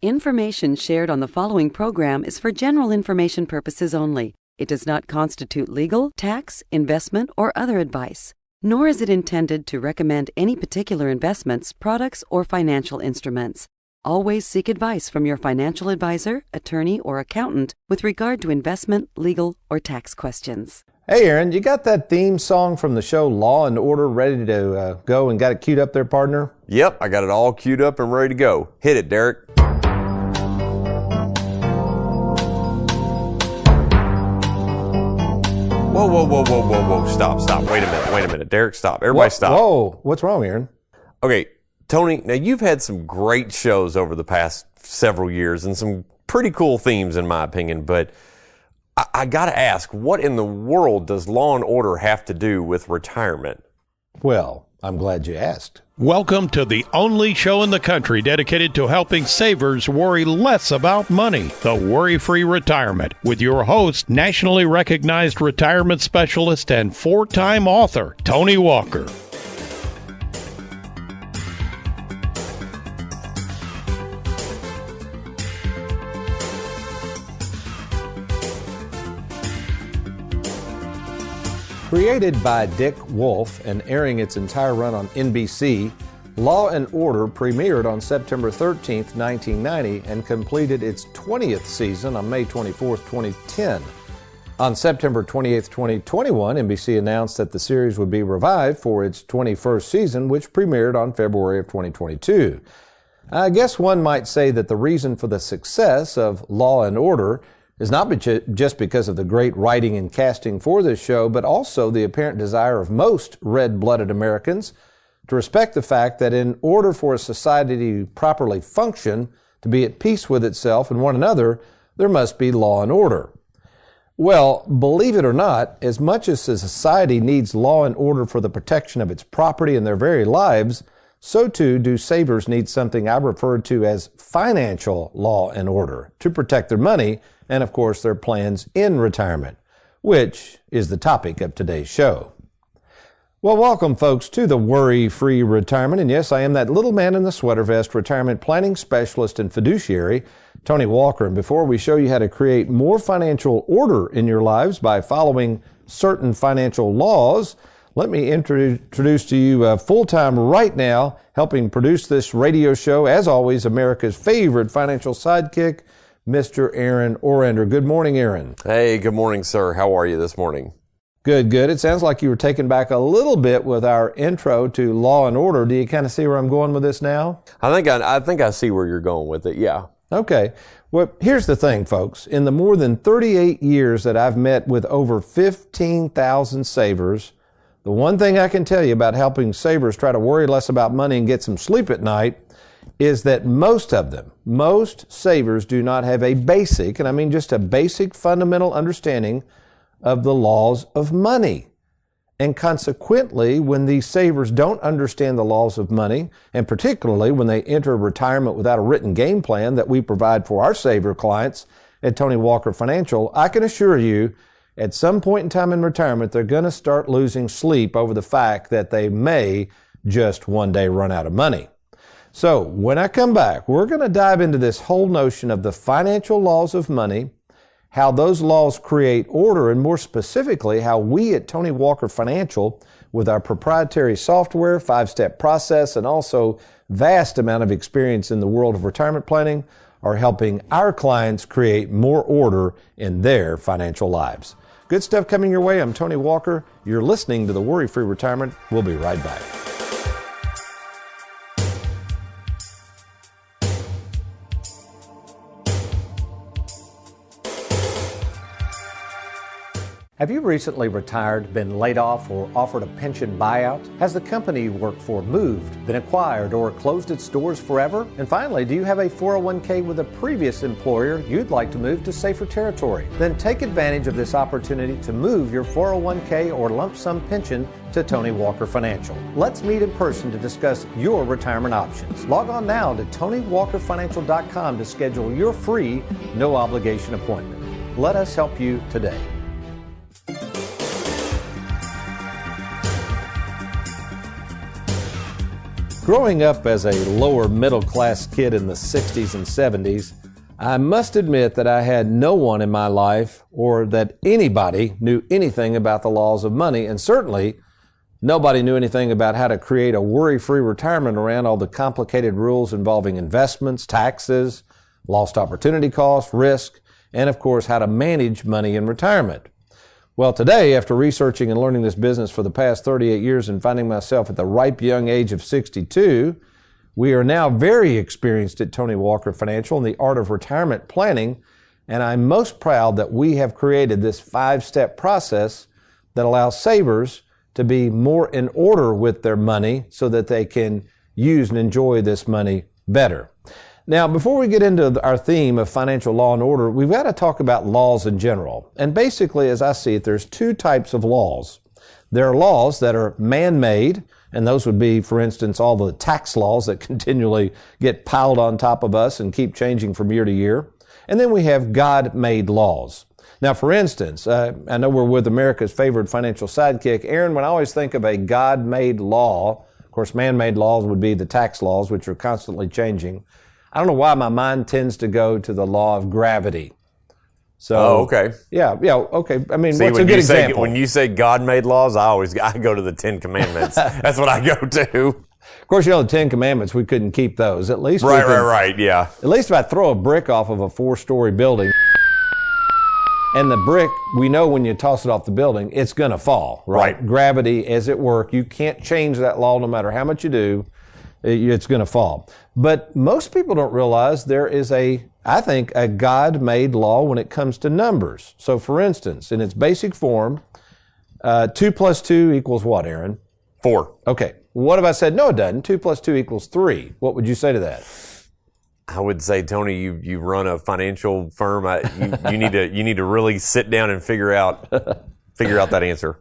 Information shared on the following program is for general information purposes only. It does not constitute legal, tax, investment, or other advice, nor is it intended to recommend any particular investments, products, or financial instruments. Always seek advice from your financial advisor, attorney, or accountant with regard to investment, legal, or tax questions. Hey, Aaron, you got that theme song from the show Law and Order ready to go and got it queued up there, partner? Yep, I got it all queued up and ready to go. Hit it, Derek. Whoa. Stop. Wait a minute. Derek, stop. Everybody stop. Whoa, what's wrong, Aaron? Okay, Tony, now you've had some great shows over the past several years and some pretty cool themes in my opinion, but I gotta ask, what in the world does Law and Order have to do with retirement? Well, I'm glad you asked. Welcome to the only show in the country dedicated to helping savers worry less about money, the Worry-Free Retirement, with your host, nationally recognized retirement specialist and four-time author, Tony Walker. Created by Dick Wolf and airing its entire run on NBC, Law and Order premiered on September 13, 1990, and completed its 20th season on May 24, 2010. On September 28, 2021, NBC announced that the series would be revived for its 21st season, which premiered on February of 2022. I guess one might say that the reason for the success of Law and Order is not just because of the great writing and casting for this show, but also the apparent desire of most red-blooded Americans to respect the fact that in order for a society to properly function, to be at peace with itself and one another, there must be law and order. Well, believe it or not, as much as a society needs law and order for the protection of its property and their very lives, so too do savers need something I refer to as financial law and order to protect their money and, of course, their plans in retirement, which is the topic of today's show. Well, welcome, folks, to the Worry-Free Retirement. And yes, I am that little man in the sweater vest, retirement planning specialist and fiduciary, Tony Walker. And before we show you how to create more financial order in your lives by following certain financial laws, let me introduce to you full-time right now, helping produce this radio show, as always, America's favorite financial sidekick, Mr. Aaron Orander. Good morning, Aaron. Hey, good morning, sir. How are you this morning? Good. It sounds like you were taken back a little bit with our intro to Law and Order. Do you kind of see where I'm going with this now? I think I see where you're going with it, yeah. Okay. Well, here's the thing, folks. In the more than 38 years that I've met with over 15,000 savers, the one thing I can tell you about helping savers try to worry less about money and get some sleep at night is that most savers do not have a basic, and I mean just a basic fundamental understanding of the laws of money. And consequently, when these savers don't understand the laws of money, and particularly when they enter retirement without a written game plan that we provide for our saver clients at Tony Walker Financial, I can assure you at some point in time in retirement, they're going to start losing sleep over the fact that they may just one day run out of money. So when I come back, we're going to dive into this whole notion of the financial laws of money, how those laws create order, and more specifically, how we at Tony Walker Financial, with our proprietary software, 5-step process, and also vast amount of experience in the world of retirement planning, are helping our clients create more order in their financial lives. Good stuff coming your way. I'm Tony Walker. You're listening to the Worry-Free Retirement. We'll be right back. Have you recently retired, been laid off, or offered a pension buyout? Has the company you work for moved, been acquired, or closed its doors forever? And finally, do you have a 401k with a previous employer you'd like to move to safer territory? Then take advantage of this opportunity to move your 401k or lump sum pension to Tony Walker Financial. Let's meet in person to discuss your retirement options. Log on now to TonyWalkerFinancial.com to schedule your free, no obligation appointment. Let us help you today. Growing up as a lower middle class kid in the 60s and 70s, I must admit that I had no one in my life or that anybody knew anything about the laws of money, and certainly nobody knew anything about how to create a worry-free retirement around all the complicated rules involving investments, taxes, lost opportunity cost, risk, and of course how to manage money in retirement. Well, today, after researching and learning this business for the past 38 years and finding myself at the ripe young age of 62, we are now very experienced at Tony Walker Financial in the art of retirement planning, and I'm most proud that we have created this 5-step process that allows savers to be more in order with their money so that they can use and enjoy this money better. Now, before we get into our theme of financial law and order, we've got to talk about laws in general. And basically, as I see it, there's 2 types of laws. There are laws that are man-made, and those would be, for instance, all the tax laws that continually get piled on top of us and keep changing from year to year. And then we have God-made laws. Now, for instance, I know we're with America's favorite financial sidekick, Aaron. When I always think of a God-made law, of course, man-made laws would be the tax laws, which are constantly changing. I don't know why my mind tends to go to the law of gravity. So, okay. Yeah, okay. I mean, See, what's a good example? When you say God-made laws, I go to the 10 Commandments. That's what I go to. Of course, the 10 Commandments, we couldn't keep those. At least Right, yeah. At least if I throw a brick off of a 4-story building, and the brick, we know when you toss it off the building, it's going to fall, right? Gravity is at work. You can't change that law no matter how much you do. It's going to fall. But most people don't realize there is I think, a God-made law when it comes to numbers. So, for instance, in its basic form, 2 plus 2 equals what, Aaron? 4. Okay. What if I said, no, it doesn't. 2 plus 2 equals 3. What would you say to that? I would say, Tony, you run a financial firm. You need to really sit down and figure out that answer.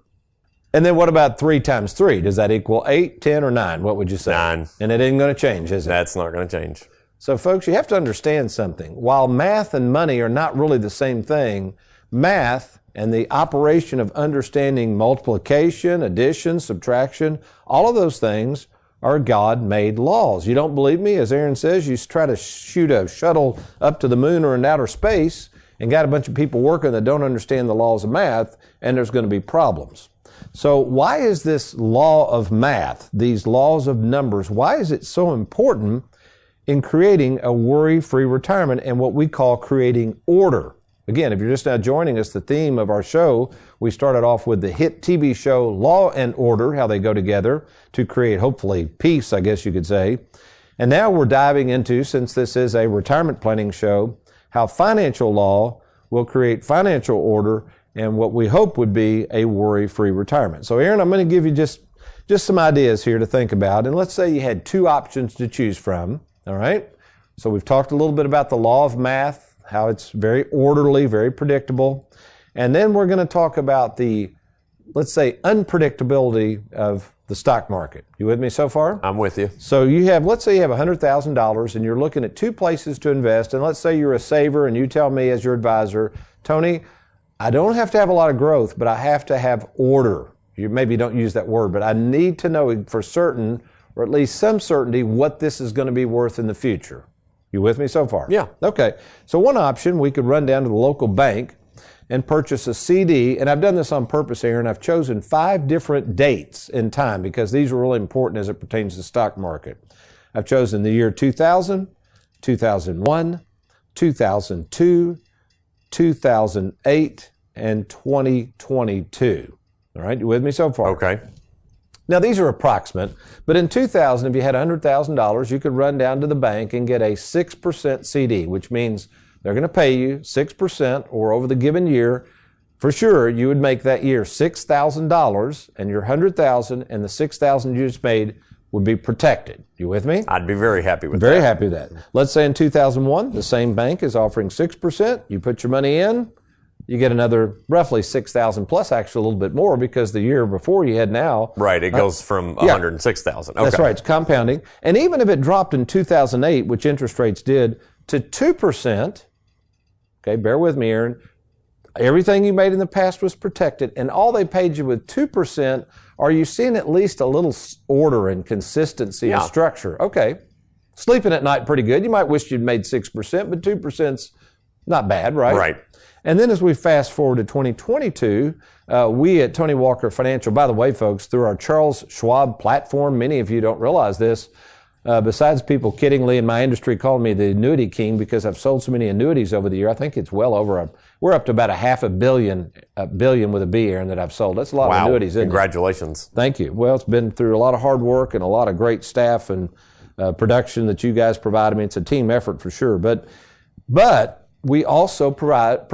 And then what about 3 times 3? Does that equal 8, 10, or 9? What would you say? 9. And it isn't going to change, is it? That's not going to change. So, folks, you have to understand something. While math and money are not really the same thing, math and the operation of understanding multiplication, addition, subtraction, all of those things are God-made laws. You don't believe me? As Aaron says, you try to shoot a shuttle up to the moon or in outer space and got a bunch of people working that don't understand the laws of math, and there's going to be problems. So why is this law of math, these laws of numbers, why is it so important in creating a worry-free retirement and what we call creating order? Again, if you're just now joining us, the theme of our show, we started off with the hit TV show Law and Order, how they go together to create, hopefully, peace, I guess you could say. And now we're diving into, since this is a retirement planning show, how financial law will create financial order and what we hope would be a worry-free retirement. So, Aaron, I'm going to give you just some ideas here to think about. And let's say you had 2 options to choose from, all right? So we've talked a little bit about the law of math, how it's very orderly, very predictable. And then we're going to talk about the, let's say, unpredictability of the stock market. You with me so far? I'm with you. So let's say you have $100,000 and you're looking at 2 places to invest. And let's say you're a saver and you tell me as your advisor, Tony, I don't have to have a lot of growth, but I have to have order. You maybe don't use that word, but I need to know for certain, or at least some certainty, what this is going to be worth in the future. You with me so far? Yeah. Okay. So one option, we could run down to the local bank and purchase a CD. And I've done this on purpose, Aaron. I've chosen 5 different dates in time because these are really important as it pertains to the stock market. I've chosen the year 2000, 2001, 2002, 2008, and 2022. All right, you with me so far? Okay. Now, these are approximate, but in 2000, if you had $100,000, you could run down to the bank and get a 6% CD, which means they're going to pay you 6%, or over the given year, for sure, you would make that year $6,000, and your $100,000 and the $6,000 you just made would be protected. You with me? I'd be very happy with that. Very happy with that. Let's say in 2001, the same bank is offering 6%. You put your money in, you get another roughly 6,000 plus, actually a little bit more because the year before you had now. Right, it goes from 106,000. Okay. That's right, it's compounding. And even if it dropped in 2008, which interest rates did, to 2%, okay, bear with me, Aaron, Everything you made in the past was protected, and all they paid you with 2%. Are you seeing at least a little order and consistency and structure? Okay. Sleeping at night pretty good. You might wish you'd made 6%, but 2%'s not bad, right? Right. And then as we fast forward to 2022, we at Tony Walker Financial, by the way, folks, through our Charles Schwab platform, many of you don't realize this, besides people kiddingly in my industry calling me the annuity king because I've sold so many annuities over the year, I think it's well over we're up to about $500 million, billion with a B, Aaron, that I've sold. That's a lot of annuities, isn't it? Congratulations. Thank you. Well, it's been through a lot of hard work and a lot of great staff and production that you guys provide. I mean, it's a team effort for sure. But we also provide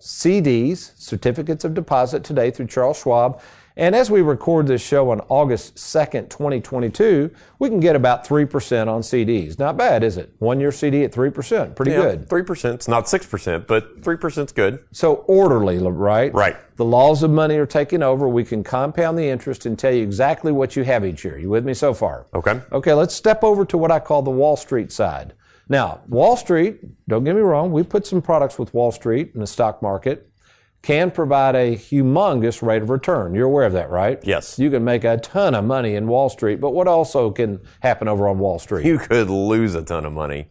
CDs, certificates of deposit today through Charles Schwab. And as we record this show on August 2nd, 2022, we can get about 3% on CDs. Not bad, is it? 1-year CD at 3%. Pretty good. 3%. It's not 6%, but 3%'s good. So orderly, right? Right. The laws of money are taking over. We can compound the interest and tell you exactly what you have each year. You with me so far? Okay. Okay, let's step over to what I call the Wall Street side. Now, Wall Street, don't get me wrong, we put some products with Wall Street in the stock market, can provide a humongous rate of return. You're aware of that, right? Yes. You can make a ton of money in Wall Street, but what also can happen over on Wall Street? You could lose a ton of money.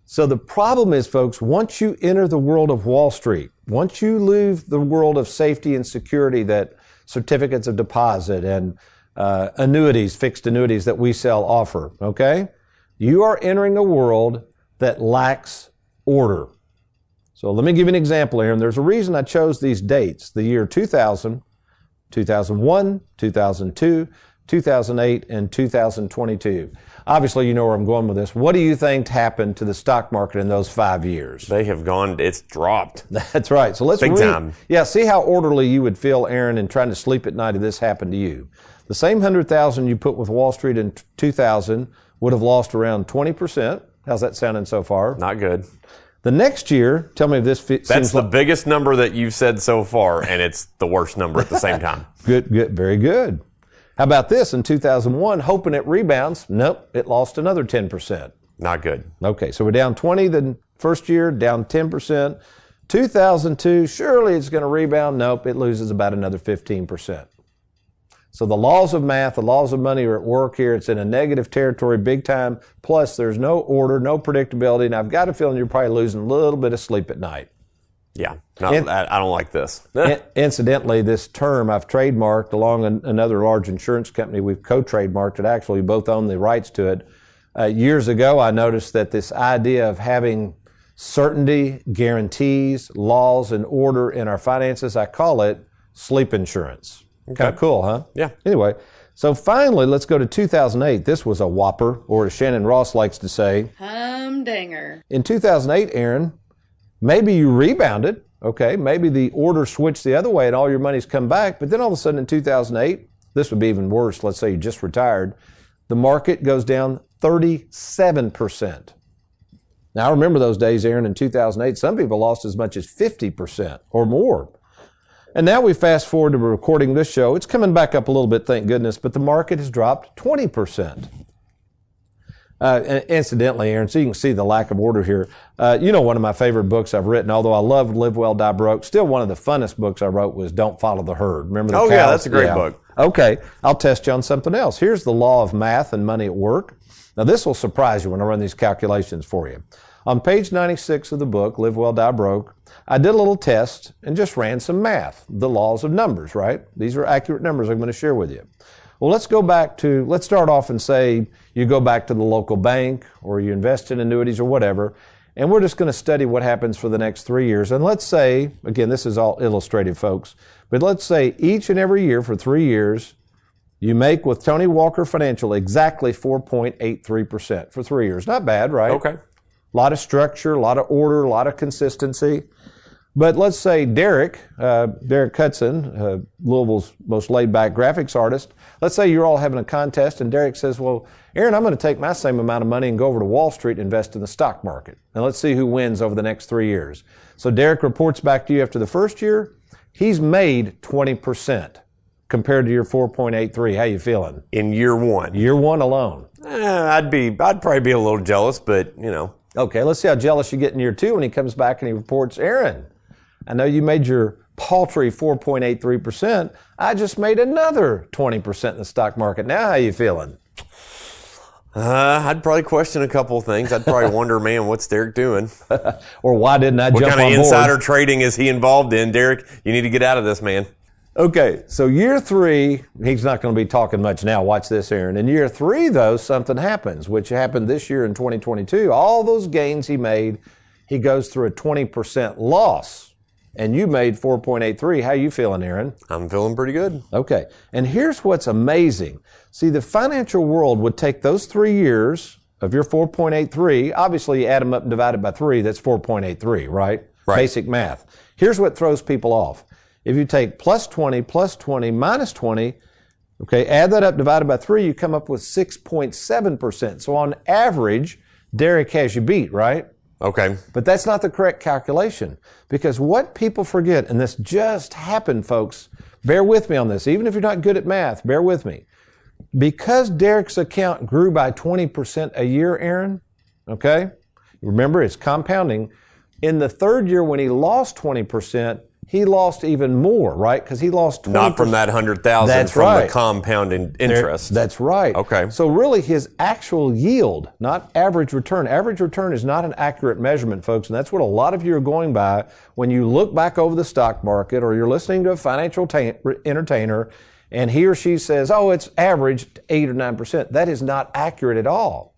So the problem is, folks, once you enter the world of Wall Street, once you leave the world of safety and security that certificates of deposit and annuities, fixed annuities that we sell offer, okay? You are entering a world that lacks order. So let me give you an example here, and there's a reason I chose these dates, the year 2000, 2001, 2002, 2008, and 2022. Obviously, you know where I'm going with this. What do you think happened to the stock market in those 5 years? They have gone, it's dropped. That's right. So let's Big time. Yeah, see how orderly you would feel, Aaron, in trying to sleep at night if this happened to you. The same 100,000 you put with Wall Street in 2000 would have lost around 20%. How's that sounding so far? Not good. The next year, tell me if this seems That's the biggest number that you've said so far, and it's the worst number at the same time. Good, very good. How about this? In 2001, hoping it rebounds. Nope, it lost another 10%. Not good. Okay, so we're down 20 the first year, down 10%. 2002, surely it's going to rebound. Nope, it loses about another 15%. So the laws of math, the laws of money are at work here. It's in a negative territory big time. Plus, there's no order, no predictability. And I've got a feeling you're probably losing a little bit of sleep at night. Yeah, I don't like this. Incidentally, this term I've trademarked along another large insurance company. We've co-trademarked it. Actually, we both own the rights to it. Years ago, I noticed that this idea of having certainty, guarantees, laws, and order in our finances, I call it sleep insurance. Okay. Kind of cool, huh? Yeah. Anyway, so finally, let's go to 2008. This was a whopper, or as Shannon Ross likes to say, humdinger. In 2008, Aaron, maybe you rebounded, okay? Maybe the order switched the other way and all your money's come back, but then all of a sudden in 2008, this would be even worse. Let's say you just retired. The market goes down 37%. Now, I remember those days, Aaron, in 2008. Some people lost as much as 50% or more. And now we fast forward to recording this show. It's coming back up a little bit, thank goodness, but the market has dropped 20%. Incidentally, Aaron, so you can see the lack of order here. You know, one of my favorite books I've written, although I love Live Well, Die Broke, still one of the funnest books I wrote was Don't Follow the Herd. Remember the cows? Yeah, that's a great book. Okay, I'll test you on something else. Here's the law of math and money at work. Now, this will surprise you when I run these calculations for you. On page 96 of the book, Live Well, Die Broke, I did a little test and just ran some math, the laws of numbers, right? These are accurate numbers I'm going to share with you. Well, let's start off and say you go back to the local bank or you invest in annuities or whatever, and we're just going to study what happens for the next 3 years. And let's say, again, this is all illustrative, folks, but let's say each and every year for 3 years, you make with Tony Walker Financial exactly 4.83% for 3 years. Not bad, right? Okay. A lot of structure, a lot of order, a lot of consistency. But let's say Derek Hudson, Louisville's most laid-back graphics artist, let's say you're all having a contest and Derek says, well, Aaron, I'm going to take my same amount of money and go over to Wall Street and invest in the stock market. And let's see who wins over the next 3 years. So Derek reports back to you after the first year. He's made 20% compared to your 4.83. How you feeling? In year one. Year one alone. I'd probably be a little jealous, but you know. Okay, let's see how jealous you get in year two when he comes back and he reports, Aaron, I know you made your paltry 4.83%. I just made another 20% in the stock market. Now how you feeling? I'd probably question a couple of things. I'd probably wonder, man, what's Derek doing? Or why didn't I jump on board? What kind of insider trading is he involved in? Derek, you need to get out of this, man. Okay, so year 3, he's not going to be talking much now. Watch this, Aaron. In year 3, though, something happens, which happened this year in 2022. All those gains he made, he goes through a 20% loss. And you made 4.83. How you feeling, Aaron? I'm feeling pretty good. Okay. And here's what's amazing. See, the financial world would take those 3 years of your 4.83. Obviously, you add them up and divide it by 3. That's 4.83, right? Right. Basic math. Here's what throws people off. If you take plus 20, minus 20, okay, add that up, divided by 3, you come up with 6.7%. So on average, Derek has you beat, right? Okay. But that's not the correct calculation, because what people forget, and this just happened, folks, bear with me on this. Even if you're not good at math, bear with me. Because Derek's account grew by 20% a year, Aaron, okay? Remember, it's compounding. In the third year when he lost 20%, he lost even more, right? Because he lost 20%. Not from that 100,000, That's from right. the compound interest. That's right. Okay. So really his actual yield, not average return. Average return is not an accurate measurement, folks, and that's what a lot of you are going by when you look back over the stock market or you're listening to a financial entertainer and he or she says, oh, it's averaged 8 or 9%. That is not accurate at all.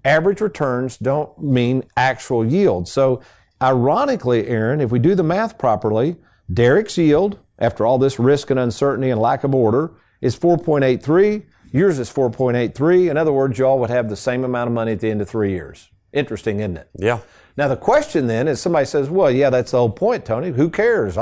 Average returns don't mean actual yield. So ironically, Aaron, if we do the math properly, Derek's yield, after all this risk and uncertainty and lack of order, is 4.83. Yours is 4.83. In other words, y'all would have the same amount of money at the end of 3 years. Interesting, isn't it? Yeah. Now, the question then is somebody says, well, yeah, that's the whole point, Tony. Who cares?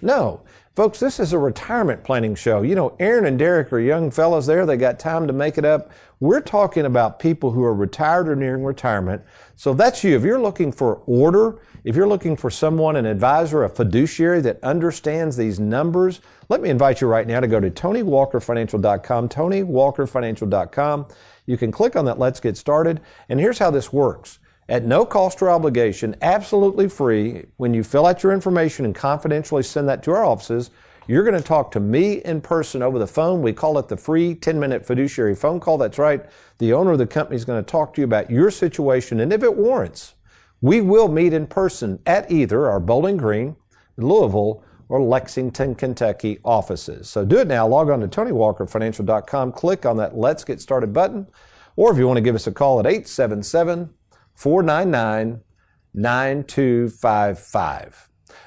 No. Folks, this is a retirement planning show. You know, Aaron and Derek are young fellows there. They got time to make it up. We're talking about people who are retired or nearing retirement. So that's you. If you're looking for order, if you're looking for someone, an advisor, a fiduciary that understands these numbers, let me invite you right now to go to TonyWalkerFinancial.com, TonyWalkerFinancial.com. You can click on that Let's Get Started. And here's how this works. At no cost or obligation, absolutely free, when you fill out your information and confidentially send that to our offices, you're going to talk to me in person over the phone. We call it the free 10-minute fiduciary phone call. That's right. The owner of the company is going to talk to you about your situation, and if it warrants, we will meet in person at either our Bowling Green, Louisville, or Lexington, Kentucky offices. So do it now. Log on to TonyWalkerFinancial.com. Click on that Let's Get Started button. Or if you want to give us a call at 877-499-9255.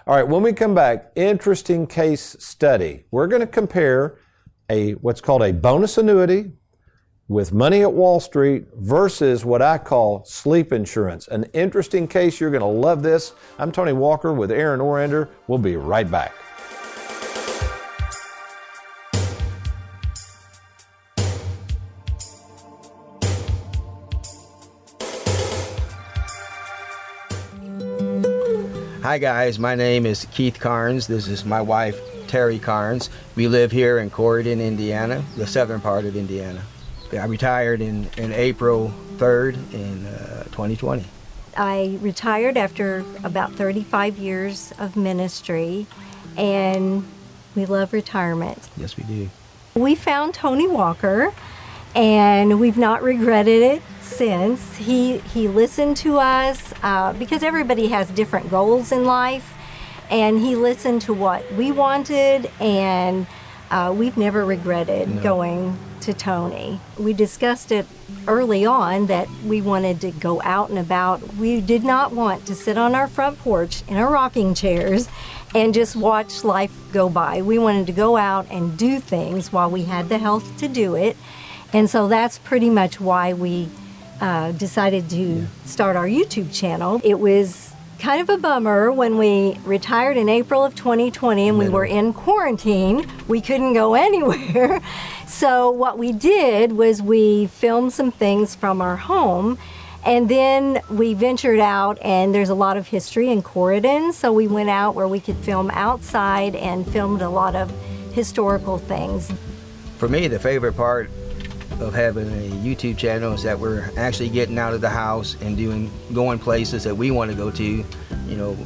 All right, when we come back, interesting case study. We're going to compare what's called a bonus annuity with money at Wall Street versus what I call sleep insurance. An interesting case. You're going to love this. I'm Tony Walker with Aaron Orander. We'll be right back. Hi guys, my name is Keith Carnes. This is my wife, Terry Carnes. We live here in Corydon, Indiana, the southern part of Indiana. I retired in April 3rd in 2020. I retired after about 35 years of ministry, and we love retirement. Yes, we do. We found Tony Walker, and we've not regretted it since. He listened to us because everybody has different goals in life, and he listened to what we wanted, and we've never regretted going to Tony. We discussed it early on that we wanted to go out and about. We did not want to sit on our front porch in our rocking chairs and just watch life go by. We wanted to go out and do things while we had the health to do it. And so that's pretty much why we decided to start our YouTube channel. It was kind of a bummer when we retired in April of 2020 and we were in quarantine. We couldn't go anywhere. So what we did was we filmed some things from our home, and then we ventured out, and there's a lot of history in Corydon, so we went out where we could film outside and filmed a lot of historical things. For me, the favorite part of having a YouTube channel is that we're actually getting out of the house and going places that we want to go to. You know,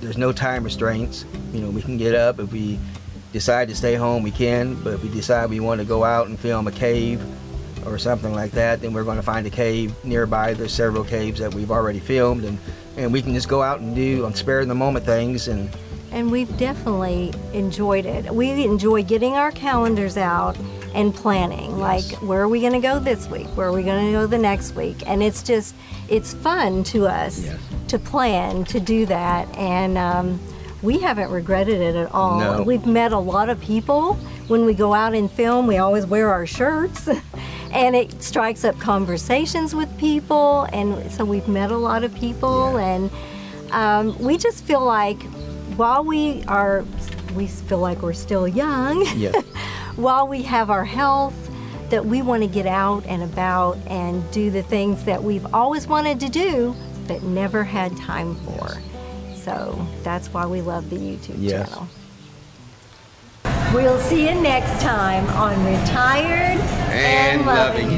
there's no time restraints. You know, we can get up. If we decide to stay home, we can. But if we decide we want to go out and film a cave or something like that, then we're going to find a cave nearby. There's several caves that we've already filmed, and we can just go out and do spare in the moment things. And we've definitely enjoyed it. We enjoy getting our calendars out and planning, like where are we going to go this week? Where are we going to go the next week? And it's fun to us to plan, to do that. And we haven't regretted it at all. No. We've met a lot of people. When we go out and film, we always wear our shirts. And it strikes up conversations with people. And so we've met a lot of people. And we just feel like while we feel like we're still young, while we have our health, that we want to get out and about and do the things that we've always wanted to do, but never had time for. So that's why we love the YouTube channel. We'll see you next time on Retired and Loving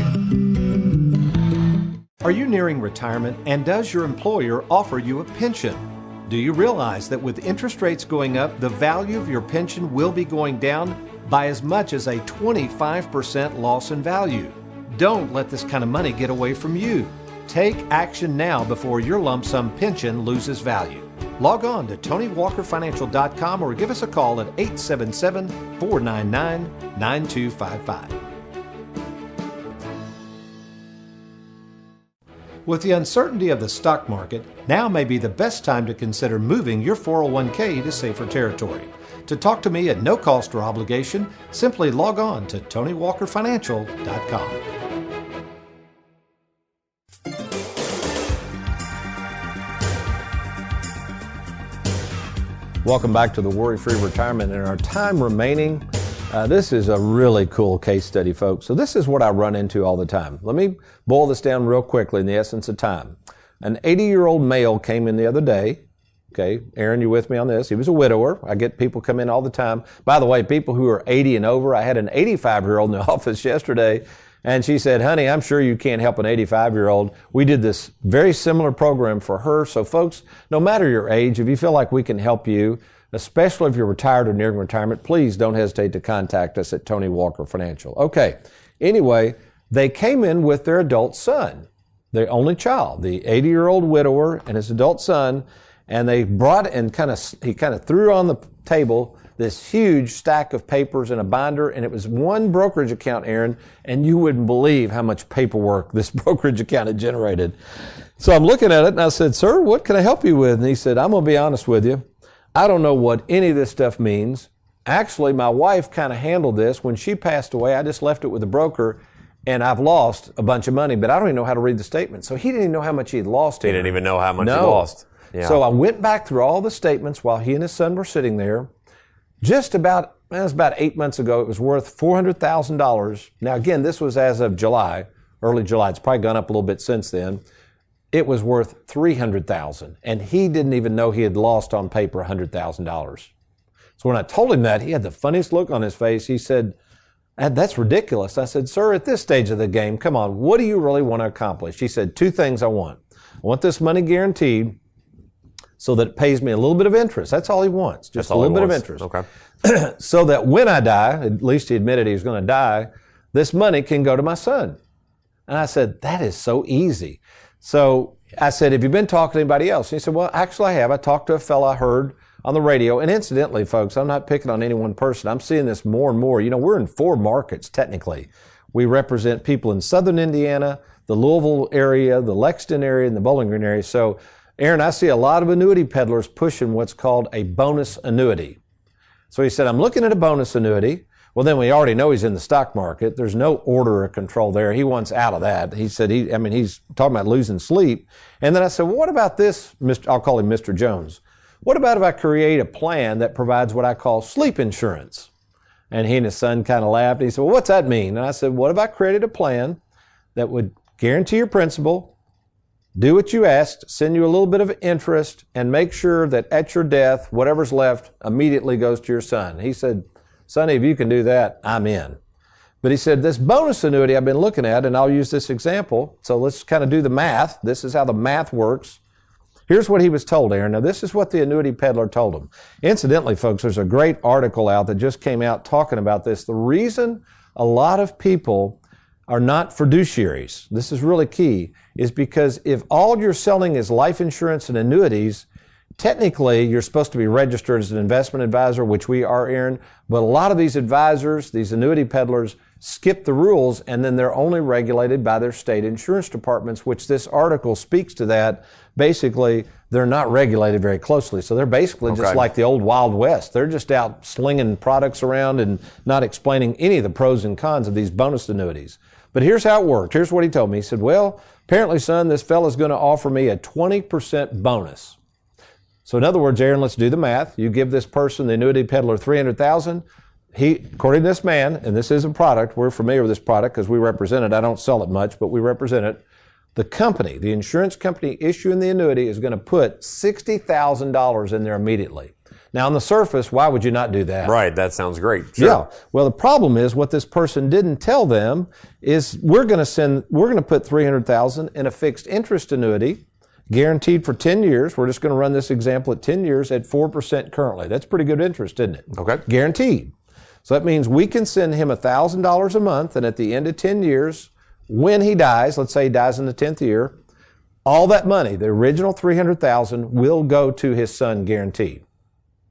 It. Are you nearing retirement, and does your employer offer you a pension? Do you realize that with interest rates going up, the value of your pension will be going down by as much as a 25% loss in value? Don't let this kind of money get away from you. Take action now before your lump sum pension loses value. Log on to TonyWalkerFinancial.com or give us a call at 877-499-9255. With the uncertainty of the stock market, now may be the best time to consider moving your 401k to safer territory. To talk to me at no cost or obligation, simply log on to TonyWalkerFinancial.com. Welcome back to the Worry-Free Retirement. In our time remaining, this is a really cool case study, folks. So this is what I run into all the time. Let me boil this down real quickly in the essence of time. An 80-year-old male came in the other day. Okay, Aaron, you with me on this? He was a widower. I get people come in all the time. By the way, people who are 80 and over, I had an 85-year-old in the office yesterday, and she said, honey, I'm sure you can't help an 85-year-old. We did this very similar program for her. So folks, no matter your age, if you feel like we can help you, especially if you're retired or nearing retirement, please don't hesitate to contact us at Tony Walker Financial. Okay, anyway, they came in with their adult son, their only child, the 80-year-old widower and his adult son, and they brought and he kind of threw on the table this huge stack of papers in a binder, and it was one brokerage account, Aaron, and you wouldn't believe how much paperwork this brokerage account had generated. So I'm looking at it, and I said, sir, what can I help you with? And he said, I'm going to be honest with you. I don't know what any of this stuff means. Actually, my wife kind of handled this. When she passed away, I just left it with the broker, and I've lost a bunch of money, but I don't even know how to read the statement. So he didn't even know how much he had lost. He didn't even know how much he lost. Yeah. So I went back through all the statements while he and his son were sitting there. It was about 8 months ago, it was worth $400,000. Now, again, this was as of July, early July. It's probably gone up a little bit since then. It was worth $300,000, and he didn't even know he had lost on paper $100,000. So when I told him that, he had the funniest look on his face. He said, that's ridiculous. I said, sir, at this stage of the game, come on, what do you really want to accomplish? He said, two things I want. I want this money guaranteed so that it pays me a little bit of interest. That's all he wants, just a little bit of interest. Okay. So that when I die, at least he admitted he was going to die, this money can go to my son. And I said, that is so easy. So I said, have you been talking to anybody else? And he said, well, actually I have. I talked to a fellow I heard on the radio. And incidentally, folks, I'm not picking on any one person. I'm seeing this more and more. You know, we're in 4 markets, technically. We represent people in southern Indiana, the Louisville area, the Lexington area, and the Bowling Green area. So Aaron, I see a lot of annuity peddlers pushing what's called a bonus annuity. So he said, I'm looking at a bonus annuity. Well, then we already know he's in the stock market. There's no order of control there. He wants out of that. He said, he's talking about losing sleep. And then I said, well, what about this? I'll call him Mr. Jones. What about if I create a plan that provides what I call sleep insurance? And he and his son kind of laughed. He said, well, what's that mean? And I said, what if I created a plan that would guarantee your principal, do what you asked, send you a little bit of interest, and make sure that at your death, whatever's left immediately goes to your son. He said, Sonny, if you can do that, I'm in. But he said, this bonus annuity I've been looking at, and I'll use this example. So let's kind of do the math. This is how the math works. Here's what he was told, Aaron. Now, this is what the annuity peddler told him. Incidentally, folks, there's a great article out that just came out talking about this. The reason a lot of people are not fiduciaries, this is really key, is because if all you're selling is life insurance and annuities, technically you're supposed to be registered as an investment advisor, which we are, Aaron, but a lot of these advisors, these annuity peddlers, skip the rules, and then they're only regulated by their state insurance departments, which this article speaks to that. Basically, they're not regulated very closely. So they're basically just like the old Wild West. They're just out slinging products around and not explaining any of the pros and cons of these bonus annuities. But here's how it worked. Here's what he told me. He said, well, apparently, son, this fella's going to offer me a 20% bonus. So in other words, Aaron, let's do the math. You give this person, the annuity peddler, $300,000. He, according to this man, and this is a product, we're familiar with this product because we represent it. I don't sell it much, but we represent it. The company, the insurance company issuing the annuity is going to put $60,000 in there immediately. Now, on the surface, why would you not do that? Right, that sounds great. Sure. Yeah. Well, the problem is what this person didn't tell them is we're going to put $300,000 in a fixed interest annuity, guaranteed for 10 years. We're just going to run this example at 10 years at 4% currently. That's pretty good interest, isn't it? Okay. Guaranteed. So that means we can send him $1,000 a month, and at the end of 10 years, when he dies, let's say he dies in the 10th year, all that money, the original $300,000, will go to his son guaranteed.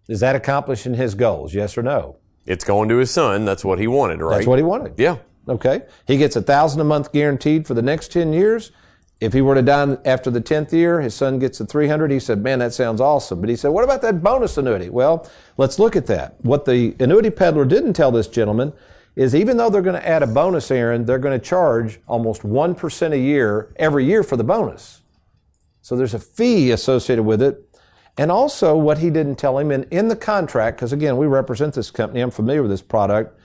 Is that accomplishing his goals? Yes or no? It's going to his son. That's what he wanted, right? That's what he wanted. Yeah. Okay. He gets $1,000 a month guaranteed for the next 10 years. If he were to die after the 10th year, his son gets the $300,000. He said, man, that sounds awesome. But he said, what about that bonus annuity? Well, let's look at that. What the annuity peddler didn't tell this gentleman is even though they're going to add a bonus, Aaron, they're going to charge almost 1% a year every year for the bonus. So there's a fee associated with it. And also what he didn't tell him, and in the contract, because again, we represent this company, I'm familiar with this product,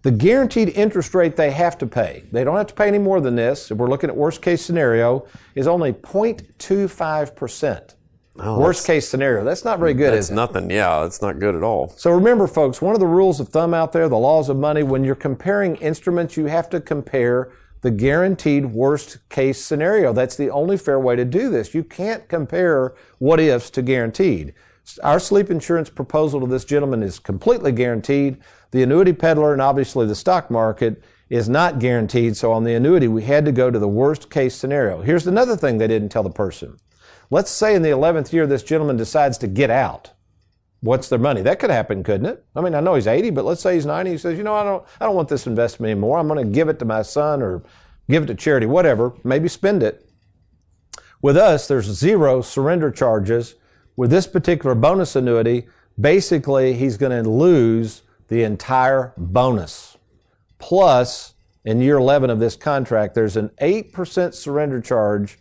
the guaranteed interest rate they have to pay, they don't have to pay any more than this, if we're looking at worst case scenario, is only 0.25%. Worst case scenario. That's not very good, is it? That's nothing. Yeah, it's not good at all. So remember, folks, one of the rules of thumb out there, the laws of money, when you're comparing instruments, you have to compare the guaranteed worst case scenario. That's the only fair way to do this. You can't compare what ifs to guaranteed. Our sleep insurance proposal to this gentleman is completely guaranteed. The annuity peddler and obviously the stock market is not guaranteed. So on the annuity, we had to go to the worst case scenario. Here's another thing they didn't tell the person. Let's say in the 11th year, this gentleman decides to get out. What's their money? That could happen, couldn't it? I mean, I know he's 80, but let's say he's 90. He says, you know, I don't want this investment anymore. I'm going to give it to my son or give it to charity, whatever, maybe spend it. With us, there's zero surrender charges. With this particular bonus annuity, basically he's going to lose the entire bonus. Plus, in year 11 of this contract, there's an 8% surrender charge.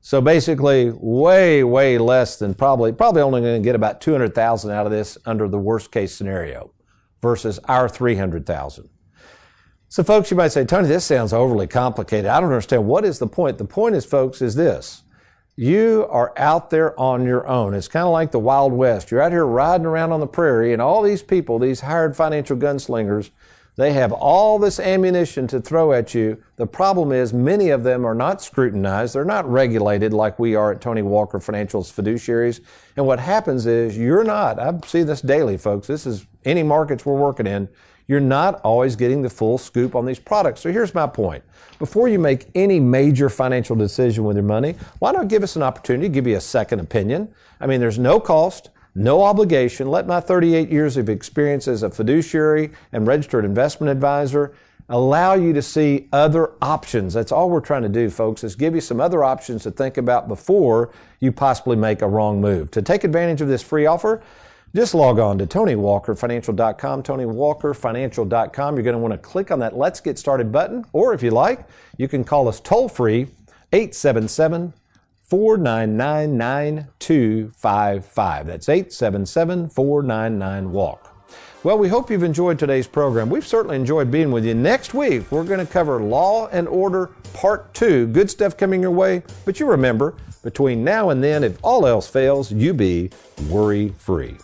So basically, way, way less than probably only going to get about $200,000 out of this under the worst case scenario versus our $300,000. So folks, you might say, Tony, this sounds overly complicated. I don't understand. What is the point? The point is, folks, is this. You are out there on your own. It's kind of like the Wild West. You're out here riding around on the prairie, and all these people, these hired financial gunslingers, they have all this ammunition to throw at you. The problem is many of them are not scrutinized. They're not regulated like we are at Tony Walker Financial's fiduciaries. And what happens is I see this daily, folks. This is any markets we're working in. You're not always getting the full scoop on these products. So here's my point. Before you make any major financial decision with your money, why not give us an opportunity to give you a second opinion? I mean, there's no cost, no obligation. Let my 38 years of experience as a fiduciary and registered investment advisor allow you to see other options. That's all we're trying to do, folks, is give you some other options to think about before you possibly make a wrong move. To take advantage of this free offer, just log on to TonyWalkerFinancial.com, TonyWalkerFinancial.com. You're going to want to click on that Let's Get Started button, or if you like, you can call us toll-free, 877-499-9255. That's 877-499-WALK. Well, we hope you've enjoyed today's program. We've certainly enjoyed being with you. Next week, we're going to cover Law and Order Part 2. Good stuff coming your way. But you remember, between now and then, if all else fails, you be worry-free.